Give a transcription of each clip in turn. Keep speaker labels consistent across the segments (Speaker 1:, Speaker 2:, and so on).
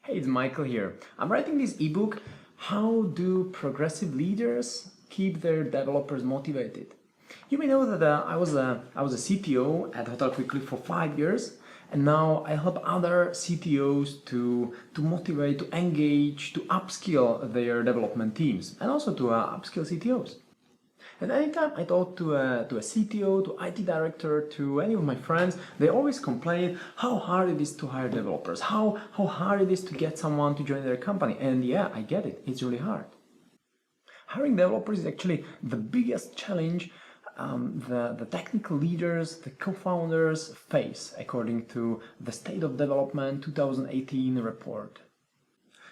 Speaker 1: Hey, it's Michael here. I'm writing this ebook, How Do Progressive Leaders Keep Their Developers Motivated? You may know that I was a CTO at Hotel Quickly for 5 years, and now I help other CTOs to motivate, to engage, to upskill their development teams, and also to upskill CTOs. And anytime I talk to a CTO, to IT director, to any of my friends, they always complain how hard it is to hire developers, how hard it is to get someone to join their company. And yeah, I get it, it's really hard. Hiring developers is actually the biggest challenge the technical leaders, the co-founders face, according to the State of Development 2018 report.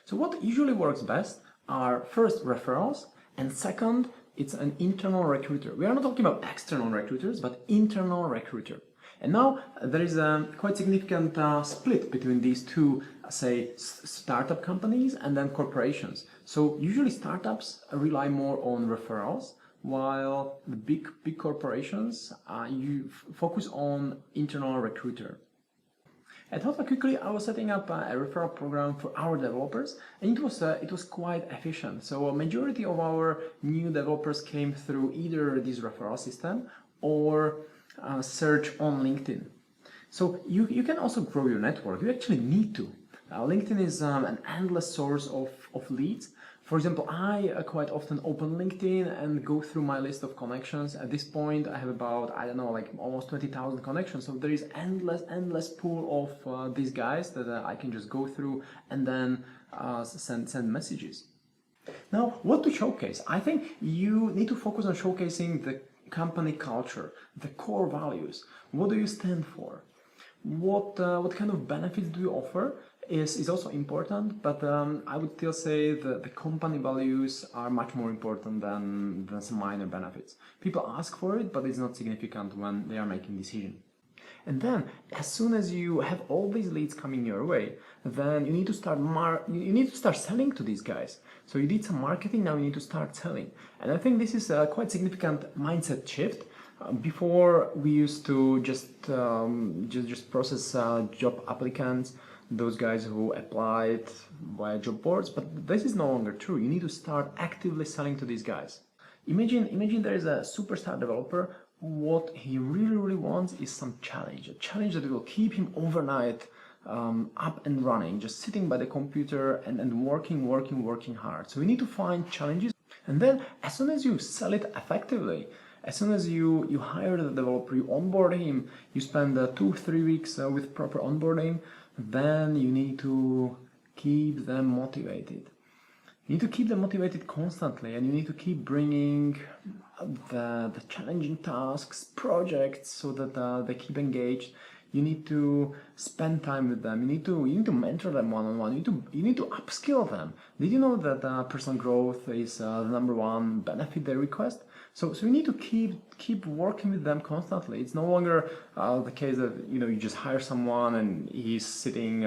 Speaker 1: So what usually works best are first referrals, and second, it's an internal recruiter. We are not talking about external recruiters, but internal recruiter. And now there is a quite significant split between these two, say, startup companies and then corporations. So usually startups rely more on referrals, while the big corporations you focus on internal recruiter. At Hotel Quickly, I was setting up a referral program for our developers, and it was quite efficient. So a majority of our new developers came through either this referral system or search on LinkedIn. So you can also grow your network. You actually need to. LinkedIn is an endless source of leads. For example, I quite often open LinkedIn and go through my list of connections. At this point, I have about, I don't know, like almost 20,000 connections. So there is endless pool of these guys that I can just go through and then send messages. Now, what to showcase? I think you need to focus on showcasing the company culture, the core values. What do you stand for? What kind of benefits do you offer is also important, but I would still say that the company values are much more important than some minor benefits. People ask for it, but it's not significant when they are making decisions. And then, as soon as you have all these leads coming your way, then you need to start selling to these guys. So you did some marketing, now you need to start selling. And I think this is a quite significant mindset shift. Before we used to just process job applicants, those guys who applied via job boards, but this is no longer true. You need to start actively selling to these guys. Imagine there is a superstar developer. What he really wants is some challenge, a challenge that will keep him overnight up and running, just sitting by the computer and working hard. So we need to find challenges, and then as soon as you sell it effectively, as soon as you hire the developer, you onboard him, you spend 2-3 weeks with proper onboarding, then you need to keep them motivated. You need to keep them motivated constantly, and you need to keep bringing the challenging tasks, projects, so that they keep engaged. You need to spend time with them. You need to mentor them one-on-one. You need to upskill them. Did you know that personal growth is the #1 benefit they request? So you need to keep working with them constantly. It's no longer the case that you just hire someone and he's sitting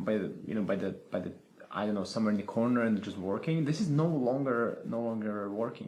Speaker 1: by the I don't know, somewhere in the corner and just working. This is no longer working.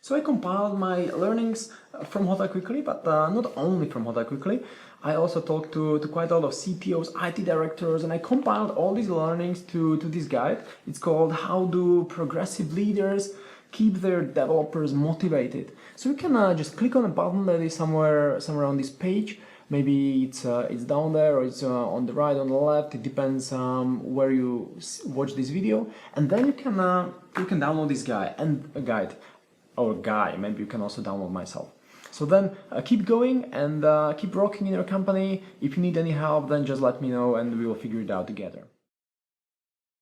Speaker 1: So I compiled my learnings from Hotel Quickly, but not only from Hotel Quickly. I also talked to quite a lot of CTOs, IT directors, and I compiled all these learnings to this guide. It's called How Do Progressive Leaders Keep Their Developers Motivated. So you can just click on a button that is somewhere on this page. Maybe it's down there, or it's on the right, on the left. It depends where you watch this video, and then you can download this guide. Maybe you can also download myself. So then keep going and keep rocking in your company. If you need any help, then just let me know and we will figure it out together.